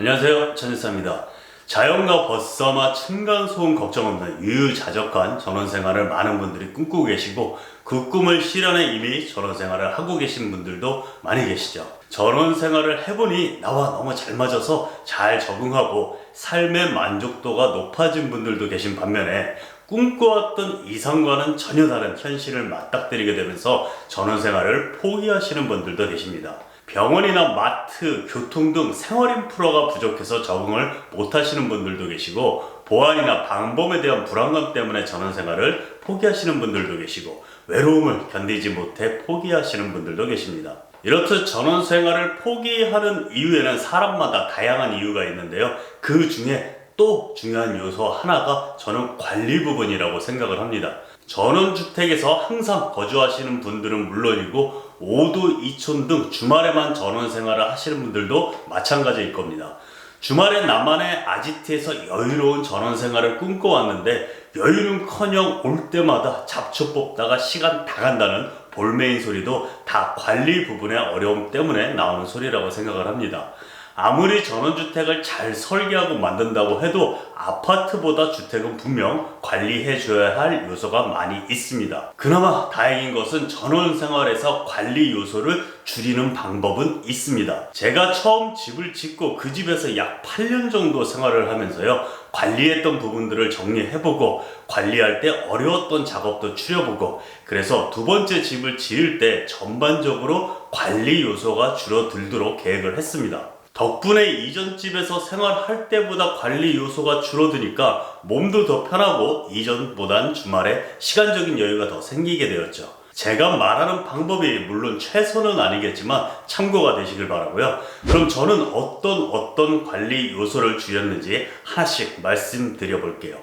안녕하세요, 천일사입니다. 자연과 벗삼아 층간소음 걱정 없는 유유자적한 전원생활을 많은 분들이 꿈꾸고 계시고, 그 꿈을 실현해 이미 전원생활을 하고 계신 분들도 많이 계시죠. 전원생활을 해보니 나와 너무 잘 맞아서 잘 적응하고 삶의 만족도가 높아진 분들도 계신 반면에, 꿈꿔왔던 이상과는 전혀 다른 현실을 맞닥뜨리게 되면서 전원생활을 포기하시는 분들도 계십니다. 병원이나 마트, 교통 등 생활 인프라가 부족해서 적응을 못하시는 분들도 계시고, 보안이나 방범에 대한 불안감 때문에 전원생활을 포기하시는 분들도 계시고, 외로움을 견디지 못해 포기하시는 분들도 계십니다. 이렇듯 전원생활을 포기하는 이유에는 사람마다 다양한 이유가 있는데요. 그 중에 또 중요한 요소 하나가 저는 관리 부분이라고 생각을 합니다. 전원주택에서 항상 거주하시는 분들은 물론이고, 5두, 2촌 등 주말에만 전원생활을 하시는 분들도 마찬가지일 겁니다. 주말에 나만의 아지트에서 여유로운 전원생활을 꿈꿔왔는데, 여유는커녕 올 때마다 잡초 뽑다가 시간 다 간다는 볼메인 소리도 다 관리 부분의 어려움 때문에 나오는 소리라고 생각을 합니다. 아무리 전원주택을 잘 설계하고 만든다고 해도 아파트보다 주택은 분명 관리해줘야 할 요소가 많이 있습니다. 그나마 다행인 것은 전원생활에서 관리 요소를 줄이는 방법은 있습니다. 제가 처음 집을 짓고 그 집에서 약 8년 정도 생활을 하면서요, 관리했던 부분들을 정리해보고, 관리할 때 어려웠던 작업도 추려보고, 그래서 두 번째 집을 지을 때 전반적으로 관리 요소가 줄어들도록 계획을 했습니다. 덕분에 이전 집에서 생활할 때보다 관리 요소가 줄어드니까 몸도 더 편하고, 이전보단 주말에 시간적인 여유가 더 생기게 되었죠. 제가 말하는 방법이 물론 최선은 아니겠지만 참고가 되시길 바라고요. 그럼 저는 어떤 관리 요소를 줄였는지 하나씩 말씀드려 볼게요.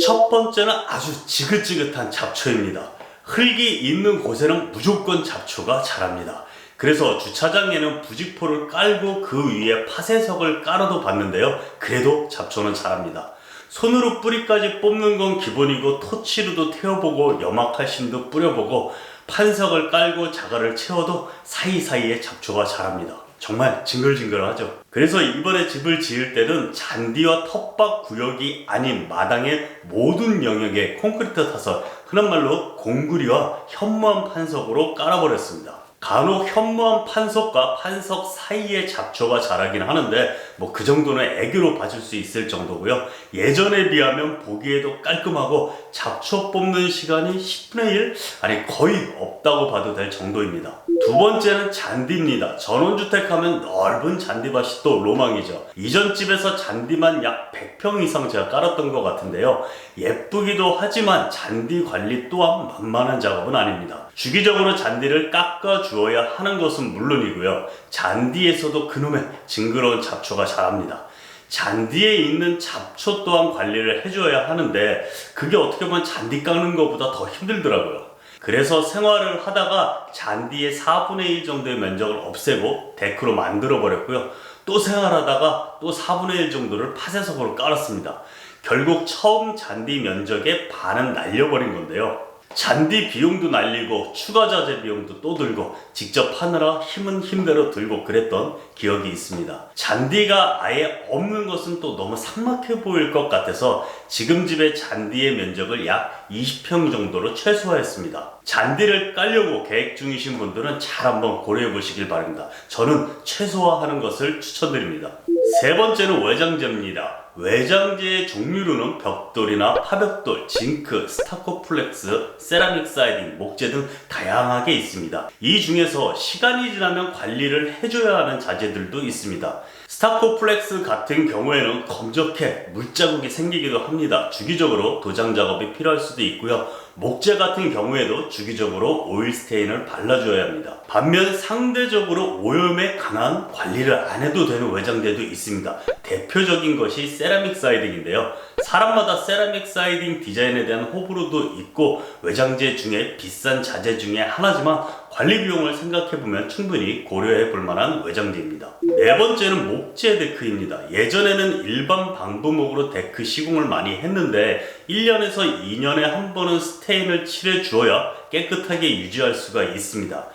첫 번째는 아주 지긋지긋한 잡초입니다. 흙이 있는 곳에는 무조건 잡초가 자랍니다. 그래서 주차장에는 부직포를 깔고 그 위에 파쇄석을 깔아도 봤는데요, 그래도 잡초는 자랍니다. 손으로 뿌리까지 뽑는 건 기본이고, 토치로도 태워보고 염화칼슘도 뿌려보고, 판석을 깔고 자갈을 채워도 사이사이에 잡초가 자랍니다. 정말 징글징글하죠. 그래서 이번에 집을 지을 때는 잔디와 텃밭 구역이 아닌 마당의 모든 영역에 콘크리트 타서 흔한 말로 공구리와 현무암 판석으로 깔아버렸습니다. 간혹 현무암 판석과 판석 사이에 잡초가 자라긴 하는데, 그 정도는 애교로 봐줄 수 있을 정도고요. 예전에 비하면 보기에도 깔끔하고 잡초 뽑는 시간이 10분의 1? 아니 거의 없다고 봐도 될 정도입니다. 두 번째는 잔디입니다. 전원주택 하면 넓은 잔디밭이 또 로망이죠. 이전 집에서 잔디만 약 100평 이상 제가 깔았던 것 같은데요, 예쁘기도 하지만 잔디 관리 또한 만만한 작업은 아닙니다. 주기적으로 잔디를 깎아 주어야 하는 것은 물론이고요, 잔디에서도 그놈의 징그러운 잡초가 자랍니다. 잔디에 있는 잡초 또한 관리를 해줘야 하는데, 그게 어떻게 보면 잔디 깎는 것보다 더 힘들더라고요. 그래서 생활을 하다가 잔디의 4분의 1 정도의 면적을 없애고 데크로 만들어 버렸고요, 또 생활하다가 또 4분의 1 정도를 파쇄석으로 깔았습니다. 결국 처음 잔디 면적의 반은 날려버린 건데요, 잔디 비용도 날리고 추가 자재 비용도 또 들고 직접 하느라 힘은 힘대로 들고 그랬던 기억이 있습니다. 잔디가 아예 없는 것은 또 너무 삭막해 보일 것 같아서 지금 집의 잔디의 면적을 약 20평 정도로 최소화했습니다. 잔디를 깔려고 계획 중이신 분들은 잘 한번 고려해 보시길 바랍니다. 저는 최소화하는 것을 추천드립니다. 세 번째는 외장재입니다. 외장재의 종류로는 벽돌이나 파벽돌, 징크, 스타코플렉스, 세라믹 사이딩, 목재 등 다양하게 있습니다. 이 중에서 시간이 지나면 관리를 해줘야 하는 자재들도 있습니다. 스타코플렉스 같은 경우에는 검적해 물자국이 생기기도 합니다. 주기적으로 도장 작업이 필요할 수도 있고요. 목재 같은 경우에도 주기적으로 오일 스테인을 발라줘야 합니다. 반면 상대적으로 오염에 강한 관리를 안 해도 되는 외장재도 있습니다. 대표적인 것이 세라믹 사이딩인데요, 사람마다 세라믹 사이딩 디자인에 대한 호불호도 있고, 외장재 중에 비싼 자재 중에 하나지만 관리 비용을 생각해보면 충분히 고려해볼 만한 외장재입니다. 네 번째는 목재 데크입니다. 예전에는 일반 방부목으로 데크 시공을 많이 했는데 1년에서 2년에 한 번은 스테인을 칠해 주어야 깨끗하게 유지할 수가 있습니다.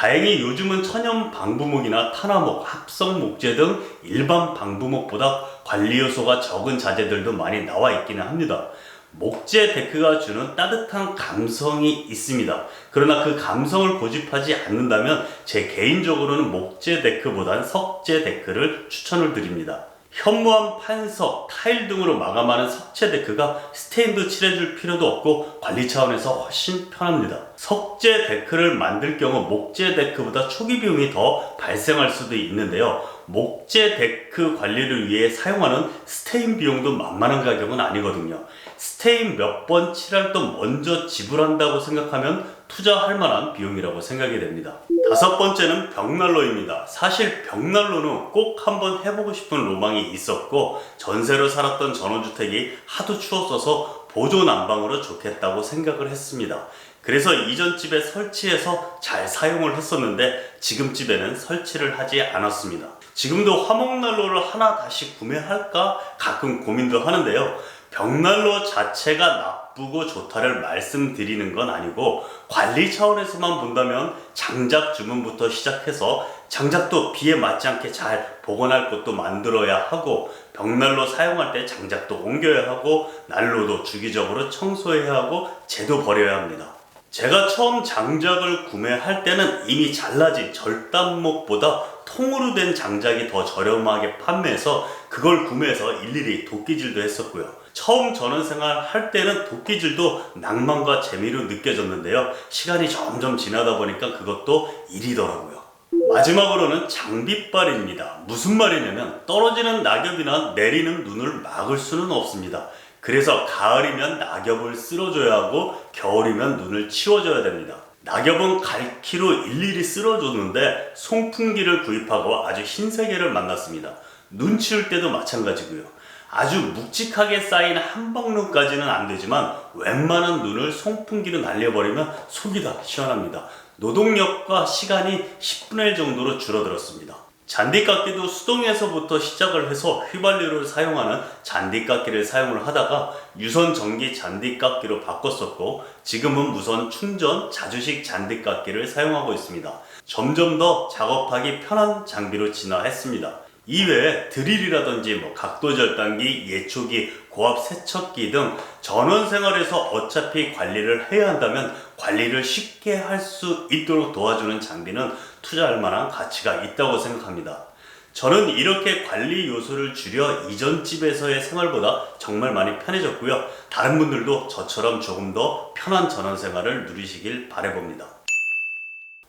다행히 요즘은 천연 방부목이나 탄화목, 합성 목재 등 일반 방부목보다 관리 요소가 적은 자재들도 많이 나와 있기는 합니다. 목재 데크가 주는 따뜻한 감성이 있습니다. 그러나 그 감성을 고집하지 않는다면 제 개인적으로는 목재 데크보단 석재 데크를 추천을 드립니다. 현무암, 판석, 타일 등으로 마감하는 석재 데크가 스테인도 칠해줄 필요도 없고 관리 차원에서 훨씬 편합니다. 석재 데크를 만들 경우 목재 데크보다 초기 비용이 더 발생할 수도 있는데요. 목재 데크 관리를 위해 사용하는 스테인 비용도 만만한 가격은 아니거든요. 스테인 몇 번 칠할 돈 먼저 지불한다고 생각하면 투자할 만한 비용이라고 생각이 됩니다. 다섯 번째는 벽난로입니다. 사실 벽난로는 꼭 한번 해보고 싶은 로망이 있었고, 전세로 살았던 전원주택이 하도 추웠어서 보조 난방으로 좋겠다고 생각을 했습니다. 그래서 이전 집에 설치해서 잘 사용을 했었는데 지금 집에는 설치를 하지 않았습니다. 지금도 화목난로를 하나 다시 구매할까 가끔 고민도 하는데요. 벽난로 자체가 나쁘고 좋다를 말씀드리는 건 아니고, 관리 차원에서만 본다면 장작 주문부터 시작해서 장작도 비에 맞지 않게 잘 보관할 곳도 만들어야 하고, 벽난로 사용할 때 장작도 옮겨야 하고, 난로도 주기적으로 청소해야 하고, 재도 버려야 합니다. 제가 처음 장작을 구매할 때는 이미 잘라진 절단목보다 통으로 된 장작이 더 저렴하게 판매해서 그걸 구매해서 일일이 도끼질도 했었고요. 처음 전원생활 할 때는 도끼질도 낭만과 재미로 느껴졌는데요. 시간이 점점 지나다 보니까 그것도 일이더라고요. 마지막으로는 장비빨입니다. 무슨 말이냐면 떨어지는 낙엽이나 내리는 눈을 막을 수는 없습니다. 그래서 가을이면 낙엽을 쓸어줘야 하고 겨울이면 눈을 치워줘야 됩니다. 낙엽은 갈키로 일일이 쓸어줬는데 송풍기를 구입하고 아주 흰세계를 만났습니다. 눈 치울 때도 마찬가지고요. 아주 묵직하게 쌓인 한방눈까지는 안 되지만 웬만한 눈을 송풍기로 날려버리면 속이 다 시원합니다. 노동력과 시간이 10분의 1 정도로 줄어들었습니다. 잔디깎기도 수동에서부터 시작을 해서 휘발유를 사용하는 잔디깎기를 사용을 하다가 유선 전기 잔디깎기로 바꿨었고, 지금은 무선 충전 자주식 잔디깎기를 사용하고 있습니다. 점점 더 작업하기 편한 장비로 진화했습니다. 이외에 드릴이라든지 각도 절단기, 예초기, 고압 세척기 등 전원 생활에서 어차피 관리를 해야 한다면 관리를 쉽게 할 수 있도록 도와주는 장비는 투자할 만한 가치가 있다고 생각합니다. 저는 이렇게 관리 요소를 줄여 이전 집에서의 생활보다 정말 많이 편해졌고요. 다른 분들도 저처럼 조금 더 편한 전원 생활을 누리시길 바라봅니다.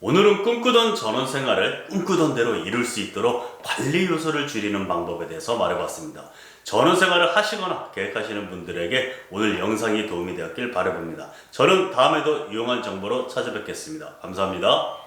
오늘은 꿈꾸던 전원 생활을 꿈꾸던 대로 이룰 수 있도록 관리 요소를 줄이는 방법에 대해서 말해봤습니다. 전원 생활을 하시거나 계획하시는 분들에게 오늘 영상이 도움이 되었길 바라봅니다. 저는 다음에도 유용한 정보로 찾아뵙겠습니다. 감사합니다.